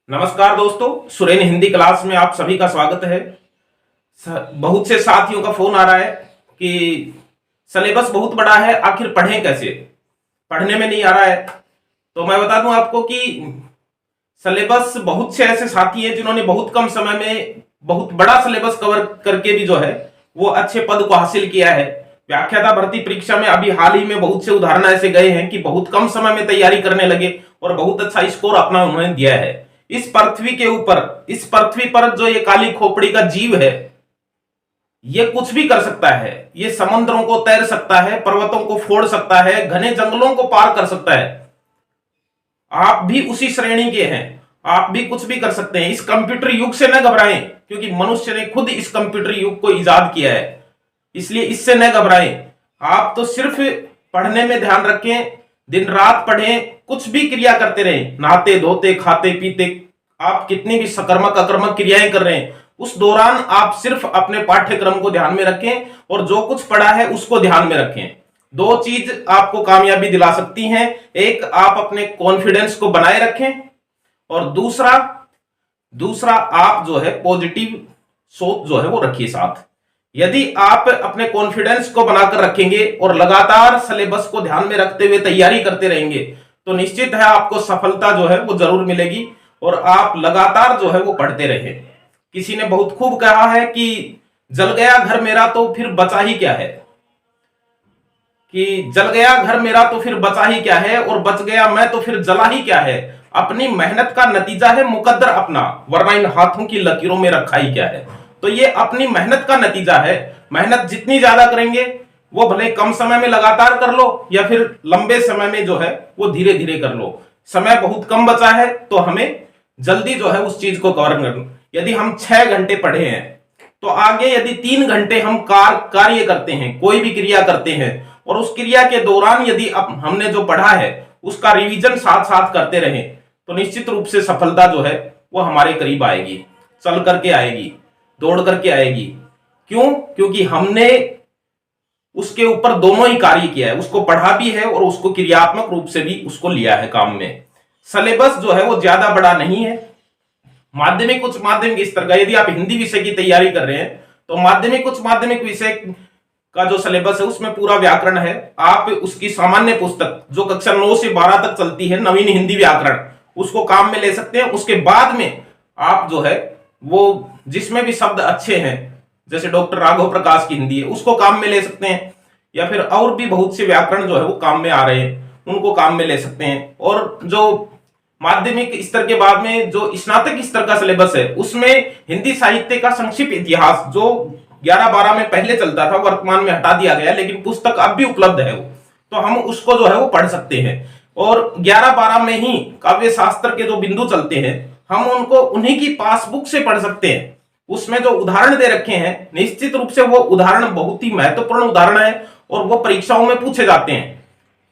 नमस्कार दोस्तों, सुरेन हिंदी क्लास में आप सभी का स्वागत है। बहुत से साथियों का फोन आ रहा है कि सिलेबस बहुत बड़ा है, आखिर पढ़ें कैसे, पढ़ने में नहीं आ रहा है। तो मैं बता दूं आपको कि सिलेबस, बहुत से ऐसे साथी हैं जिन्होंने बहुत कम समय में बहुत बड़ा सिलेबस कवर करके भी जो है वो अच्छे पद को हासिल किया है। व्याख्याता भर्ती परीक्षा में अभी हाल ही में बहुत से उदाहरण ऐसे गए हैं कि बहुत कम समय में तैयारी करने लगे और बहुत अच्छा स्कोर अपना उन्होंने दिया है। इस पृथ्वी के ऊपर, इस पृथ्वी पर जो ये काली खोपड़ी का जीव है, ये कुछ भी कर सकता है। ये समुद्रों को तैर सकता है, पर्वतों को फोड़ सकता है, घने जंगलों को पार कर सकता है। आप भी उसी श्रेणी के हैं, आप भी कुछ भी कर सकते हैं। इस कंप्यूटर युग से न घबराएं, क्योंकि मनुष्य ने खुद इस कंप्यूटर युग को इजाद किया है, इसलिए इससे न घबराएं। आप तो सिर्फ पढ़ने में ध्यान रखें, दिन रात पढ़ें, कुछ भी क्रिया करते रहें, नहाते धोते खाते पीते, आप कितनी भी सकर्मक अकर्मक क्रियाएं कर रहे हैं, उस दौरान आप सिर्फ अपने पाठ्यक्रम को ध्यान में रखें और जो कुछ पढ़ा है उसको ध्यान में रखें। दो चीज आपको कामयाबी दिला सकती हैं, एक आप अपने कॉन्फिडेंस को बनाए रखें और दूसरा आप जो है पॉजिटिव सोच जो है वो रखिए साथ। यदि आप अपने कॉन्फिडेंस को बनाकर रखेंगे और लगातार सिलेबस को ध्यान में रखते हुए तैयारी करते रहेंगे तो निश्चित है आपको सफलता जो है वो जरूर मिलेगी और आप लगातार जो है वो पढ़ते रहे। किसी ने बहुत खूब कहा है कि जल गया घर मेरा तो फिर बचा ही क्या है, कि जल गया घर मेरा तो फिर बचा ही क्या है, और बच गया मैं तो फिर जला ही क्या है। अपनी मेहनत का नतीजा है मुकद्दर अपना, वरना इन हाथों की लकीरों में रखा ही क्या है। तो ये अपनी मेहनत का नतीजा है। मेहनत जितनी ज्यादा करेंगे, वो भले कम समय में लगातार कर लो या फिर लंबे समय में जो है वो धीरे धीरे कर लो। समय बहुत कम बचा है तो हमें जल्दी जो है उस चीज को कवर करना। यदि हम 6 घंटे पढ़े हैं तो आगे यदि 3 घंटे हम कार्य करते हैं, कोई भी क्रिया करते हैं, और उस क्रिया के दौरान यदि अब हमने जो पढ़ा है उसका रिवीजन साथ साथ करते रहें तो निश्चित रूप से सफलता जो है वो हमारे करीब आएगी, चल करके आएगी, दौड़ करके आएगी। क्यों? क्योंकि हमने उसके ऊपर दोनों ही कार्य किया है, उसको पढ़ा भी है और उसको क्रियात्मक रूप से भी उसको लिया है काम में। सिलेबस जो है वो ज्यादा बड़ा नहीं है। माध्यमिक उच्च माध्यमिक स्तर का, यदि आप हिंदी विषय की तैयारी कर रहे हैं तो माध्यमिक उच्च माध्यमिक विषय का जो सिलेबस है उसमें पूरा व्याकरण है। आप उसकी सामान्य पुस्तक जो कक्षा 9 से 12 तक चलती है, नवीन हिंदी व्याकरण, उसको काम में ले सकते हैं। उसके बाद में आप जो है वो जिसमें भी शब्द अच्छे हैं, जैसे डॉक्टर राघव प्रकाश की हिंदी है, उसको काम में ले सकते हैं, या फिर और भी बहुत से व्याकरण जो है वो काम में आ रहे हैं, उनको काम में ले सकते हैं। और जो माध्यमिक स्तर के बाद में जो स्नातक स्तर का सिलेबस है उसमें हिंदी साहित्य का संक्षिप्त इतिहास जो 11-12 में पहले चलता था, वर्तमान में हटा दिया गया, लेकिन पुस्तक अब भी उपलब्ध है वो, तो हम उसको जो है वो पढ़ सकते हैं। और 11-12 में ही काव्य शास्त्र के जो बिंदु चलते हैं हम उनको उन्हीं की पासबुक से पढ़ सकते हैं। उसमें जो उदाहरण दे रखे हैं निश्चित रूप से वो उदाहरण बहुत ही महत्वपूर्ण उदाहरण है और वो परीक्षाओं में पूछे जाते हैं।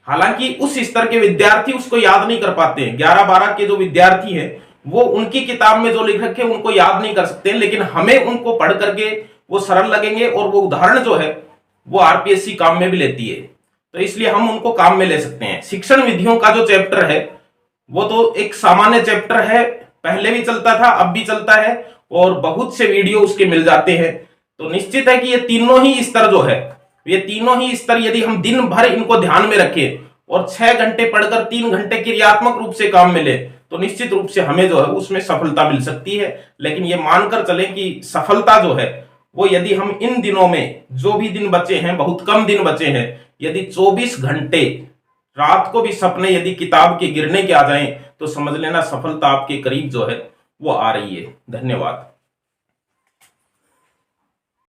हालांकि उस स्तर के विद्यार्थी उसको याद नहीं कर पाते हैं। 11-12 के जो विद्यार्थी हैं वो उनकी किताब में जो लिख रखे हैं उनको याद नहीं कर सकते, लेकिन हमें उनको पढ़ करके वो सरल लगेंगे और वो उदाहरण जो है वो आरपीएससी काम में भी लेती है, तो इसलिए हम उनको काम में ले सकते हैं। शिक्षण विधियों का जो चैप्टर है वो तो एक सामान्य चैप्टर है, पहले भी चलता था, अब भी चलता है, और बहुत से वीडियो उसके मिल जाते हैं। तो निश्चित है कि ये तीनों ही स्तर जो है, ये तीनों ही स्तर यदि हम दिन भर इनको ध्यान में रखें और 6 घंटे पढ़कर 3 घंटे क्रियात्मक रूप से काम में ले तो निश्चित रूप से हमें जो है उसमें सफलता मिल सकती है। लेकिन ये मानकर चलें कि सफलता जो है वो यदि हम इन दिनों में, जो भी दिन बचे हैं, बहुत कम दिन बचे हैं, यदि 24 घंटे रात को भी सपने यदि किताब के गिरने के आ जाएं तो समझ लेना सफलता आपके करीब जो है वो आ रही है। धन्यवाद।